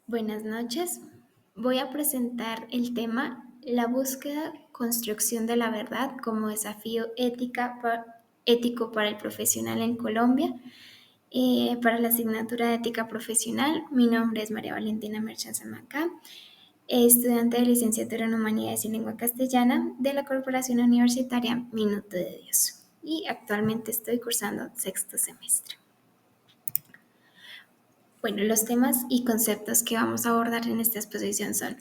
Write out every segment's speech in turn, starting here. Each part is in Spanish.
Buenas noches. Voy a presentar el tema La búsqueda, construcción de la verdad como desafío ético para el profesional en Colombia. Para la asignatura de ética profesional, mi nombre es María Valentina Merchan Samacá, estudiante de licenciatura en Humanidades y Lengua Castellana de la Corporación Universitaria Minuto de Dios. Y actualmente estoy cursando sexto semestre. Bueno, los temas y conceptos que vamos a abordar en esta exposición son,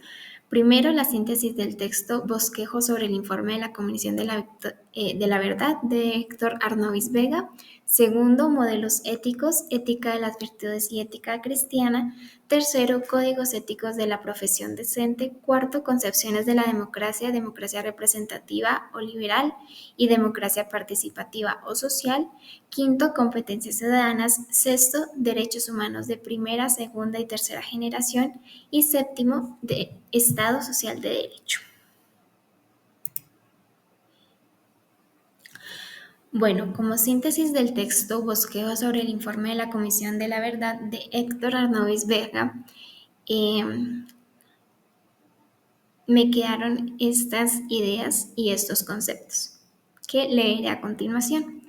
primero, la síntesis del texto Bosquejo sobre el informe de la Comisión de la Verdad de Héctor Arnovis Vega. Segundo, modelos éticos, ética de las virtudes y ética cristiana. Tercero, códigos éticos de la profesión decente. Cuarto, concepciones de la democracia, democracia representativa o liberal y democracia participativa o social. Quinto, competencias ciudadanas. Sexto, derechos humanos de primera, segunda y tercera generación. Y séptimo, de Estado social de derecho. Bueno, como síntesis del texto Bosquejo sobre el informe de la Comisión de la Verdad de Héctor Arnovis Vega, eh, me quedaron estas ideas y estos conceptos que leeré a continuación.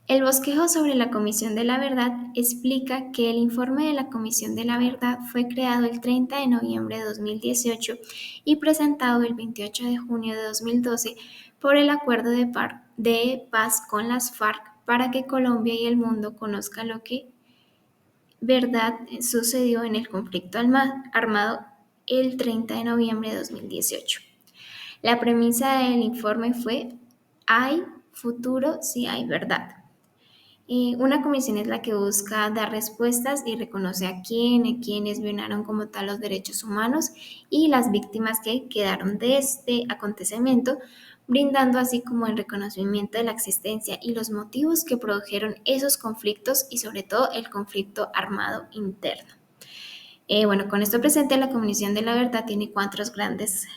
El bosquejo sobre la Comisión de la Verdad explica que el informe de la Comisión de la Verdad fue creado el 30 de noviembre de 2018 y presentado el 28 de junio de 2012 por el Acuerdo de Paz con las FARC para que Colombia y el mundo conozcan lo que verdad sucedió en el conflicto armado el 30 de noviembre de 2018. La premisa del informe fue: hay futuro si hay verdad. Una comisión es la que busca dar respuestas y reconoce a quienes violaron como tal los derechos humanos y las víctimas que quedaron de este acontecimiento, brindando así como el reconocimiento de la existencia y los motivos que produjeron esos conflictos y sobre todo el conflicto armado interno. Bueno, con esto presente, la Comisión de la Verdad tiene cuatro grandes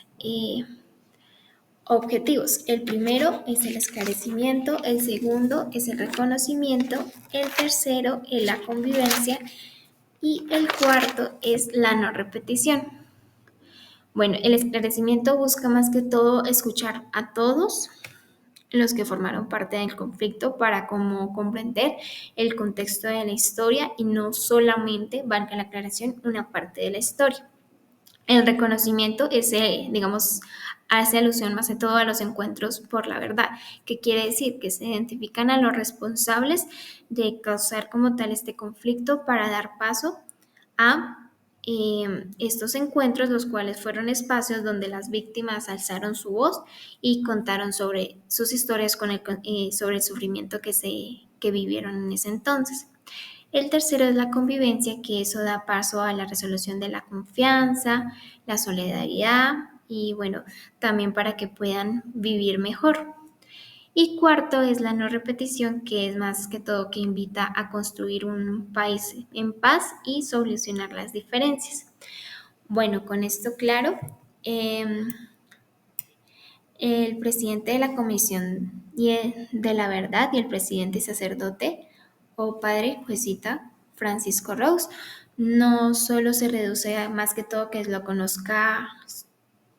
objetivos. El primero es el esclarecimiento, el segundo es el reconocimiento, el tercero es la convivencia y el cuarto es la no repetición. Bueno, el esclarecimiento busca más que todo escuchar a todos los que formaron parte del conflicto para como comprender el contexto de la historia y no solamente, valga la aclaración, una parte de la historia. El reconocimiento es, digamos, hace alusión más que todo a los encuentros por la verdad, que quiere decir que se identifican a los responsables de causar como tal este conflicto para dar paso a estos encuentros, los cuales fueron espacios donde las víctimas alzaron su voz y contaron sobre sus historias sobre el sufrimiento que vivieron en ese entonces. El tercero es la convivencia, que eso da paso a la resolución de la confianza, la solidaridad y bueno, también para que puedan vivir mejor. Y cuarto es la no repetición, que es más que todo que invita a construir un país en paz y solucionar las diferencias. Bueno, con esto claro, eh, el presidente de la Comisión de la Verdad y el presidente y sacerdote o padre juezita Francisco Rose no solo se reduce a más que todo que lo conozca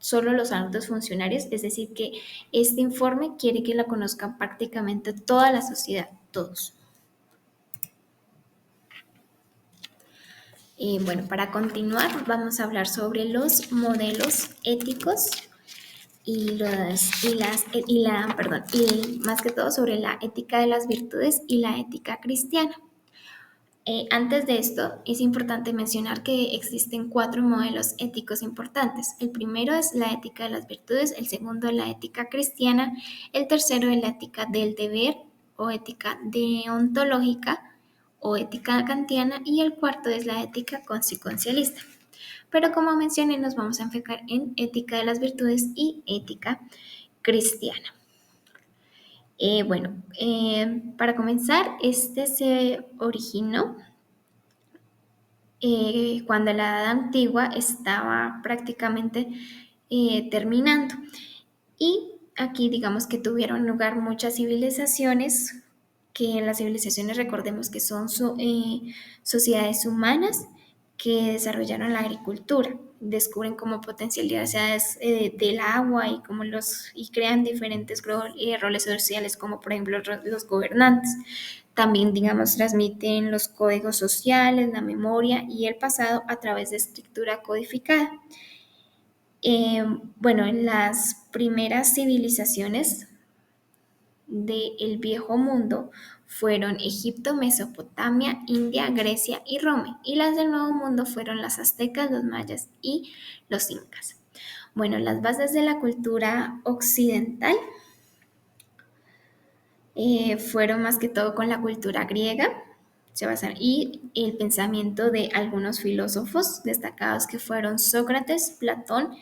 solo los altos funcionarios, es decir, que este informe quiere que lo conozcan prácticamente toda la sociedad, todos. Bueno, para continuar vamos a hablar sobre los modelos éticos y más que todo sobre la ética de las virtudes y la ética cristiana. Antes de esto, es importante mencionar que existen cuatro modelos éticos importantes. El primero es la ética de las virtudes, el segundo es la ética cristiana, el tercero es la ética del deber o ética deontológica o ética kantiana y el cuarto es la ética consecuencialista. Pero como mencioné, nos vamos a enfocar en ética de las virtudes y ética cristiana. Para comenzar, este se originó cuando la Edad Antigua estaba prácticamente terminando. Y aquí digamos que tuvieron lugar muchas civilizaciones, que las civilizaciones recordemos que son sociedades humanas que desarrollaron la agricultura, descubren como potencialidades del agua y y crean diferentes roles sociales, como por ejemplo los gobernantes. También, digamos, transmiten los códigos sociales, la memoria y el pasado a través de escritura codificada. Bueno, en las primeras civilizaciones del Viejo Mundo fueron Egipto, Mesopotamia, India, Grecia y Roma. Y las del Nuevo Mundo fueron las aztecas, los mayas y los incas. Bueno, las bases de la cultura occidental fueron más que todo con la cultura griega, se basan, y el pensamiento de algunos filósofos destacados que fueron Sócrates, Platón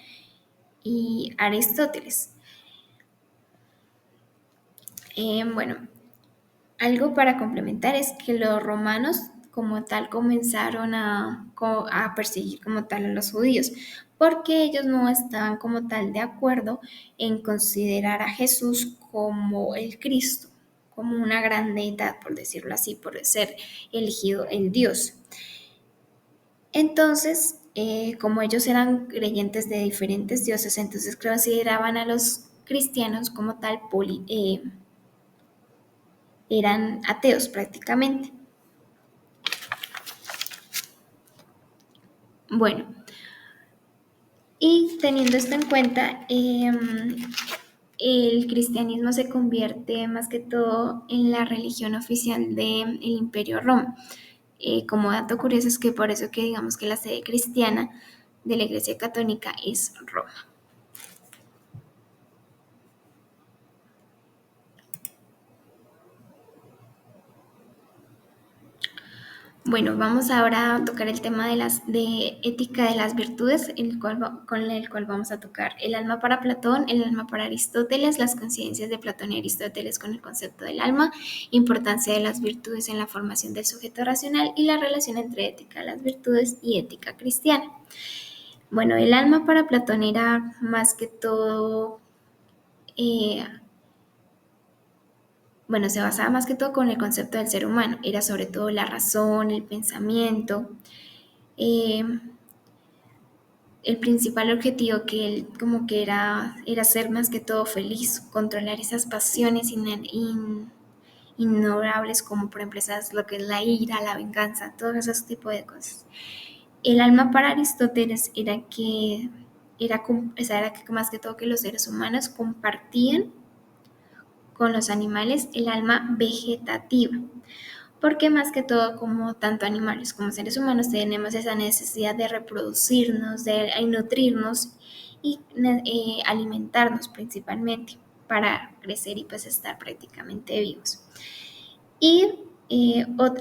y Aristóteles. Bueno, algo para complementar es que los romanos como tal comenzaron a perseguir como tal a los judíos, porque ellos no estaban como tal de acuerdo en considerar a Jesús como el Cristo, como una gran deidad, por decirlo así, por ser elegido el Dios. Entonces, como ellos eran creyentes de diferentes dioses, entonces consideraban a los cristianos como tal eran ateos prácticamente. Bueno, y teniendo esto en cuenta, el cristianismo se convierte más que todo en la religión oficial del Imperio Roma. Como dato curioso es que por eso que digamos que la sede cristiana de la Iglesia Católica es Roma. Bueno, vamos ahora a tocar el tema de ética de las virtudes, con el cual vamos a tocar el alma para Platón, el alma para Aristóteles, las coincidencias de Platón y Aristóteles con el concepto del alma, importancia de las virtudes en la formación del sujeto racional y la relación entre ética de las virtudes y ética cristiana. Bueno, el alma para Platón era más que todo eh, bueno, se basaba más que todo con el concepto del ser humano, era sobre todo la razón, el pensamiento. eh, el principal objetivo que él como que era ser más que todo feliz, controlar esas pasiones innobrables como por ejemplo lo que es la ira, la venganza, todos esos tipos de cosas. El alma para Aristóteles era que más que todo que los seres humanos compartían con los animales el alma vegetativa, porque más que todo como tanto animales como seres humanos tenemos esa necesidad de reproducirnos, de nutrirnos y alimentarnos principalmente para crecer y pues estar prácticamente vivos. Y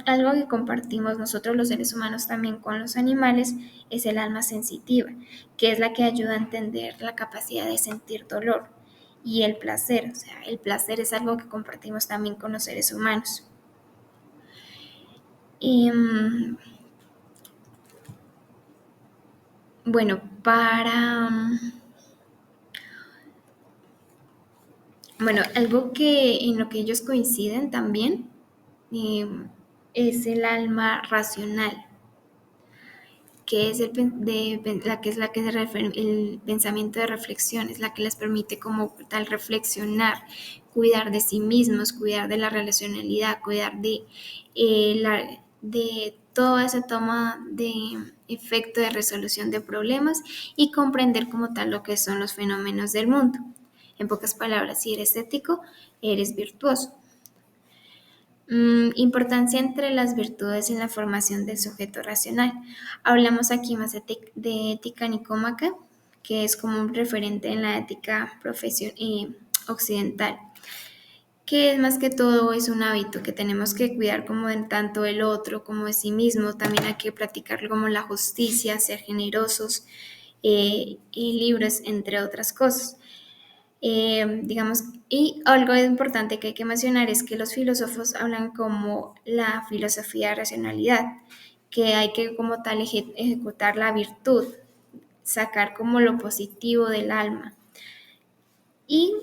algo que compartimos nosotros los seres humanos también con los animales es el alma sensitiva, que es la que ayuda a entender la capacidad de sentir dolor y el placer. O sea, el placer es algo que compartimos también con los seres humanos. Y, bueno, bueno, algo que en lo que ellos coinciden también eh, es el alma racional, que es la que se refiere el pensamiento de reflexión, es la que les permite como tal reflexionar, cuidar de sí mismos, cuidar de la relacionalidad, cuidar de toda esa toma de efecto de resolución de problemas y comprender como tal lo que son los fenómenos del mundo. En pocas palabras, si eres ético, eres virtuoso. Importancia entre las virtudes en la formación del sujeto racional. Hablamos aquí más de ética nicómaca, que es como un referente en la ética occidental, que es más que todo es un hábito que tenemos que cuidar como en tanto el otro como de sí mismo. También hay que practicar como la justicia, ser generosos y libres, entre otras cosas. Digamos, y algo importante que hay que mencionar es que los filósofos hablan como la filosofía de racionalidad, que hay que como tal ejecutar la virtud, sacar como lo positivo del alma. Y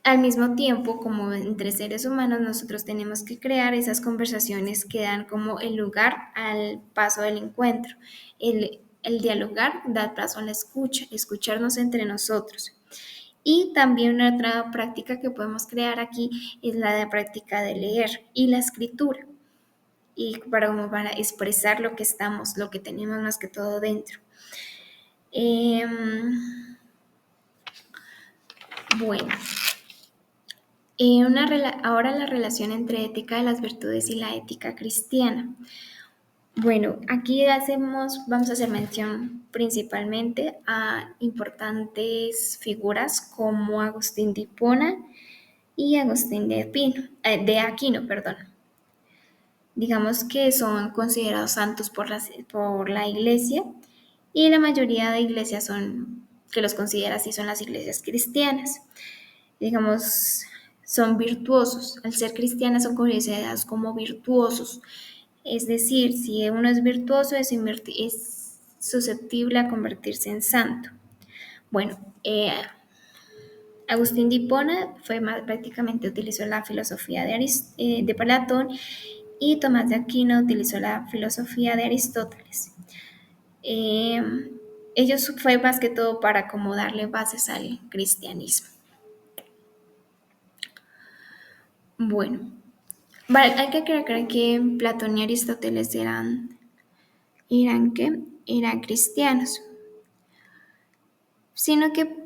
Al mismo tiempo, como entre seres humanos, nosotros tenemos que crear esas conversaciones que dan como el lugar al paso del encuentro. El dialogar da paso a la escucha, escucharnos entre nosotros. Y también una otra práctica que podemos crear aquí es la de práctica de leer y la escritura, y para expresar lo que estamos, lo que tenemos más que todo dentro. Bueno, ahora la relación entre ética de las virtudes y la ética cristiana. Bueno, aquí vamos a hacer mención principalmente a importantes figuras como Agustín de Hipona y Agustín de Aquino, perdón. Digamos que son considerados santos por la iglesia, y la mayoría de iglesias que los considera así son las iglesias cristianas. Digamos, son virtuosos. Al ser cristianas son considerados como virtuosos. Es decir, si uno es virtuoso, es susceptible a convertirse en santo. Bueno, Agustín de Hipona prácticamente utilizó la filosofía de Platón, y Tomás de Aquino utilizó la filosofía de Aristóteles. Eh, Ellos fue más que todo para como darle bases al cristianismo. Bueno, hay que creer que Platón y Aristóteles eran cristianos, sino que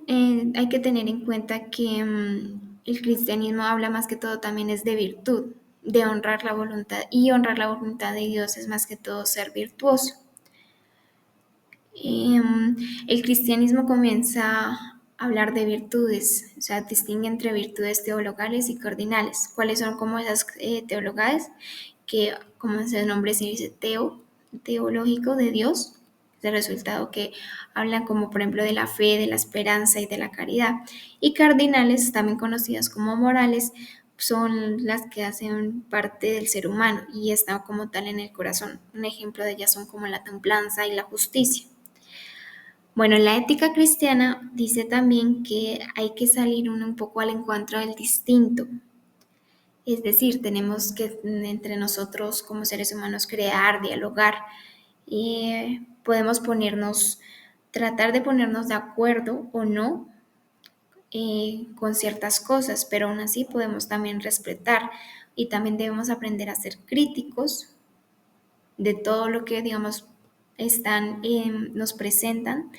hay que tener en cuenta que el cristianismo habla más que todo también es de virtud, de honrar la voluntad, y honrar la voluntad de Dios es más que todo ser virtuoso. El cristianismo comienza a hablar de virtudes, o sea, distingue entre virtudes teologales y cardinales. ¿Cuáles son como esas teologales? Que, como ese nombre se dice, teológico de Dios, es el resultado que hablan como por ejemplo de la fe, de la esperanza y de la caridad. Y cardinales, también conocidas como morales, son las que hacen parte del ser humano y están como tal en el corazón. Un ejemplo de ellas son como la templanza y la justicia. Bueno, la ética cristiana dice también que hay que salir un poco al encuentro del distinto. Es decir, tenemos que entre nosotros como seres humanos crear, dialogar, y podemos tratar de ponernos de acuerdo o no con ciertas cosas, pero aún así podemos también respetar, y también debemos aprender a ser críticos de todo lo que, digamos, nos presentan,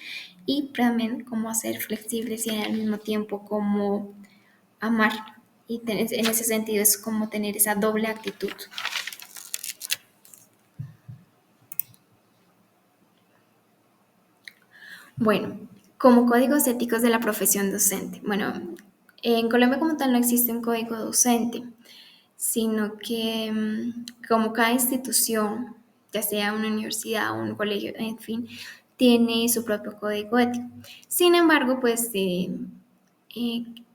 y también cómo ser flexibles y al mismo tiempo cómo amar. Y en ese sentido es como tener esa doble actitud. Bueno, como códigos éticos de la profesión docente. Bueno, en Colombia como tal no existe un código docente, sino que como cada institución, ya sea una universidad o un colegio, en fin, tiene su propio código ético. Sin embargo, pues eh,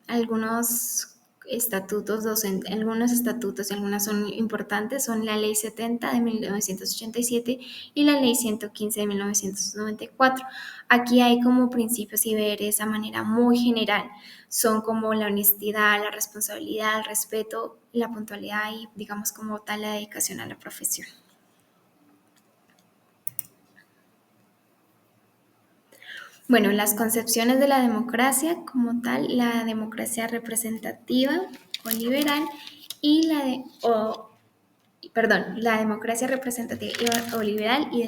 algunos algunos estatutos y algunas son importantes, son la Ley 70 de 1987 y la Ley 115 de 1994. Aquí hay como principios y ver de esa manera muy general. Son como la honestidad, la responsabilidad, el respeto, la puntualidad y, digamos, como tal, la dedicación a la profesión. Bueno, las concepciones de la democracia como tal, la democracia representativa o liberal y la democracia representativa o liberal y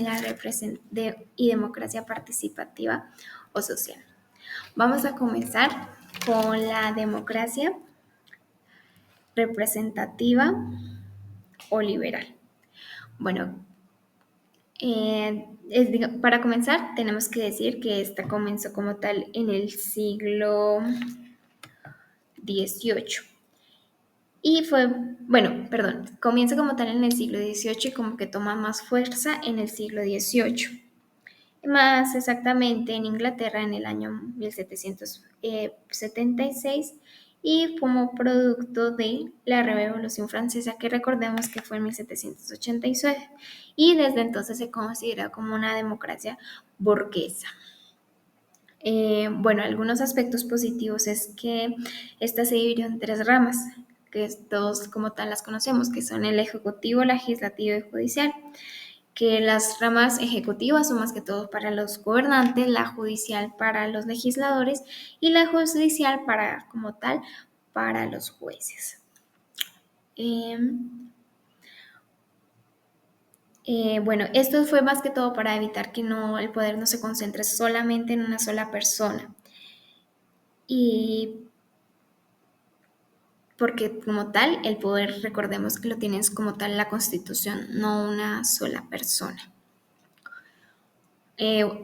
y democracia participativa o social. Vamos a comenzar con la democracia representativa o liberal. Bueno, para comenzar, tenemos que decir que esta comenzó como tal en el siglo XVIII. Y comienza como tal en el siglo XVIII y como que toma más fuerza en el siglo XVIII. Más exactamente en Inglaterra en el año 1776, y como producto de la Revolución Francesa, que recordemos que fue en 1789, y desde entonces se considera como una democracia burguesa. Bueno, algunos aspectos positivos es que esta se dividió en tres ramas, que todos como tal las conocemos, que son el ejecutivo, legislativo y judicial, que las ramas ejecutivas son más que todo para los gobernantes, la judicial para los legisladores y la judicial para como tal para los jueces. Em, bueno, esto fue más que todo para evitar que el poder no se concentre solamente en una sola persona. Y porque como tal, el poder, recordemos que lo tienes como tal la Constitución, no una sola persona.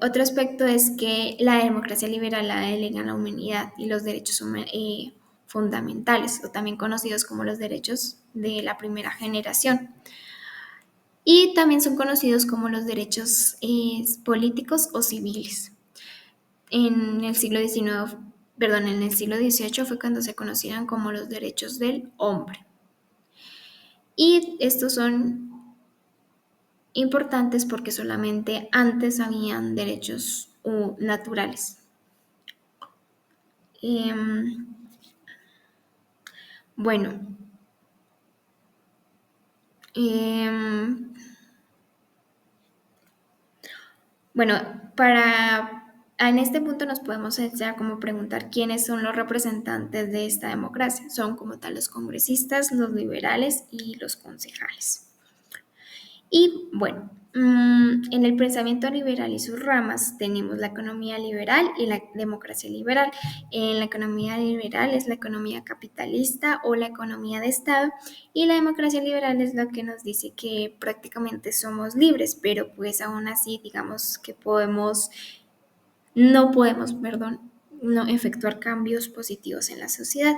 Otro aspecto es que la democracia liberal la delega la humanidad y los derechos fundamentales, o también conocidos como los derechos de la primera generación. Y también son conocidos como los derechos políticos o civiles. En el siglo XIX, perdón, en el siglo XVIII fue cuando se conocían como los derechos del hombre. Y estos son importantes porque solamente antes habían derechos naturales. Em, bueno, em, bueno, en este punto nos podemos ya como preguntar quiénes son los representantes de esta democracia. Son como tal los congresistas, los liberales y los concejales. Y bueno, en el pensamiento liberal y sus ramas tenemos la economía liberal y la democracia liberal. En la economía liberal es la economía capitalista o la economía de Estado, y la democracia liberal es lo que nos dice que prácticamente somos libres, pero pues aún así digamos que no podemos, perdón, no efectuar cambios positivos en la sociedad.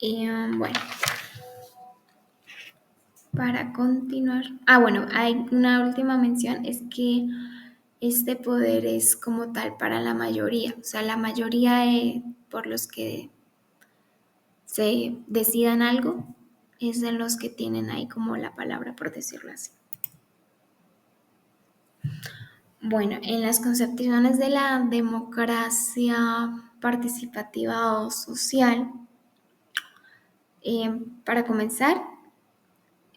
Bueno. Para continuar, bueno, hay una última mención, es que este poder es como tal para la mayoría, o sea, la mayoría por los que se decidan algo es de los que tienen ahí como la palabra, por decirlo así. Bueno, en las concepciones de la democracia participativa o social, para comenzar,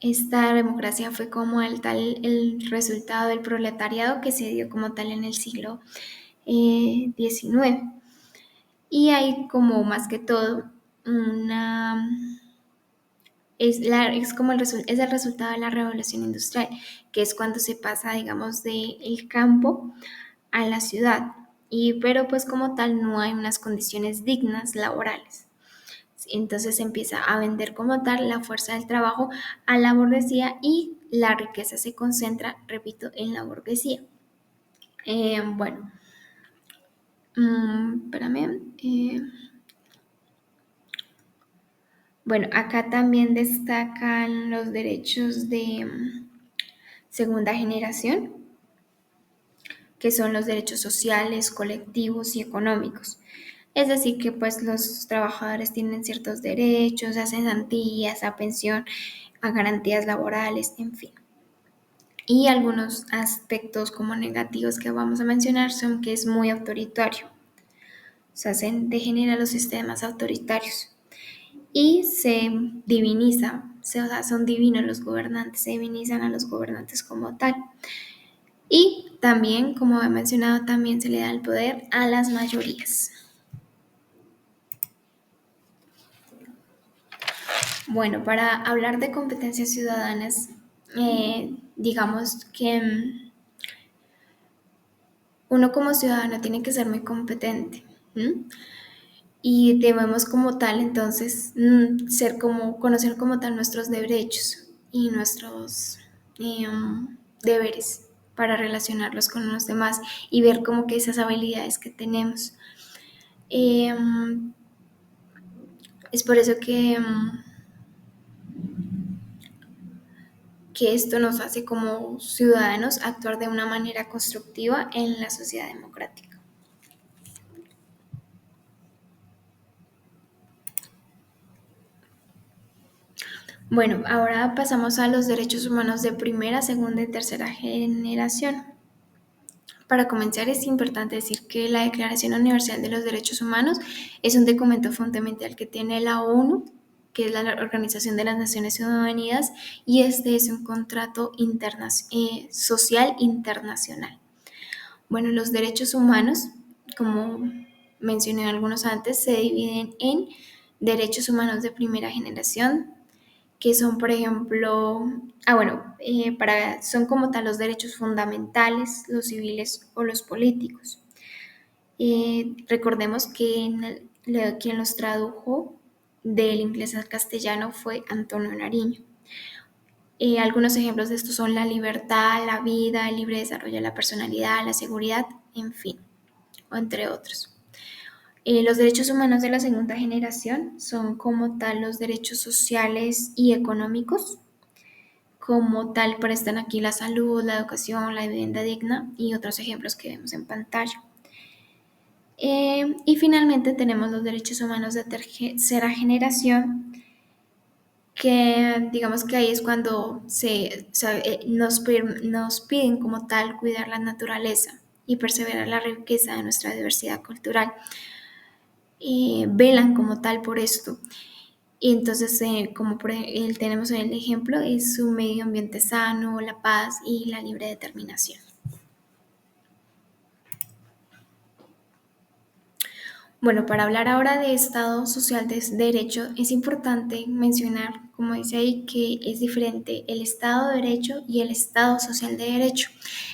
esta democracia fue como el resultado del proletariado que se dio como tal en el siglo XIX. Y hay como más que todo una... Es como es el resultado de la revolución industrial, que es cuando se pasa, digamos, del campo a la ciudad. Pero pues como tal no hay unas condiciones dignas laborales. Entonces se empieza a vender como tal la fuerza del trabajo a la burguesía y la riqueza se concentra, repito, en la burguesía. Bueno, espérame. Bueno, acá también destacan los derechos de segunda generación, que son los derechos sociales, colectivos y económicos. Es decir, que pues los trabajadores tienen ciertos derechos, a cesantías, a pensión, a garantías laborales, en fin. Y algunos aspectos como negativos que vamos a mencionar son que es muy autoritario. O sea, se degenera los sistemas autoritarios y se diviniza, o sea, son divinos los gobernantes, se divinizan a los gobernantes como tal. Y también, como he mencionado, también se le da el poder a las mayorías. Bueno, para hablar de competencias ciudadanas, digamos que uno como ciudadano tiene que ser muy competente. Y debemos como tal entonces conocer como tal nuestros derechos y nuestros deberes para relacionarlos con los demás y ver como que esas habilidades que tenemos. Es por eso que esto nos hace como ciudadanos actuar de una manera constructiva en la sociedad democrática. Bueno, ahora pasamos a los derechos humanos de primera, segunda y tercera generación. Para comenzar, es importante decir que la Declaración Universal de los Derechos Humanos es un documento fundamental que tiene la ONU, que es la Organización de las Naciones Unidas, y este es un contrato social internacional. Bueno, los derechos humanos, como mencioné algunos antes, se dividen en derechos humanos de primera generación, que son, por ejemplo, son como tal los derechos fundamentales, los civiles o los políticos. Recordemos que quien los tradujo del inglés al castellano fue Antonio Nariño. Algunos ejemplos de estos son la libertad, la vida, el libre desarrollo de la personalidad, la seguridad, en fin, entre otros. Los derechos humanos de la segunda generación son como tal los derechos sociales y económicos, como tal prestan aquí la salud, la educación, la vivienda digna y otros ejemplos que vemos en pantalla. Y finalmente tenemos los derechos humanos de tercera generación, que digamos que ahí es cuando nos piden como tal cuidar la naturaleza y perseverar la riqueza de nuestra diversidad cultural. Velan como tal por esto. Y entonces, como tenemos en el ejemplo, es un medio ambiente sano, la paz y la libre determinación. Bueno, para hablar ahora de Estado social de derecho, es importante mencionar, como dice ahí, que es diferente el Estado de Derecho y el Estado social de derecho.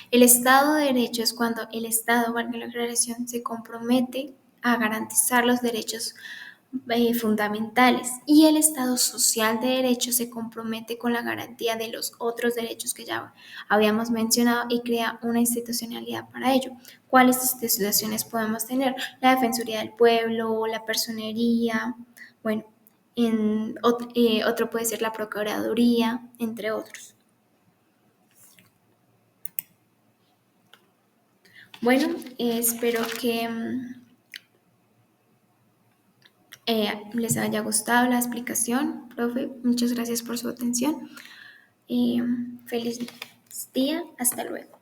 El Estado de Derecho es cuando el Estado, valga la aclaración, se compromete a garantizar los derechos fundamentales, y el Estado social de derecho se compromete con la garantía de los otros derechos que ya habíamos mencionado y crea una institucionalidad para ello. ¿Cuáles instituciones podemos tener? La Defensoría del Pueblo, la Personería, bueno, otro puede ser la Procuraduría, entre otros. Bueno, espero que les haya gustado la explicación, profe. Muchas gracias por su atención. Feliz día, hasta luego.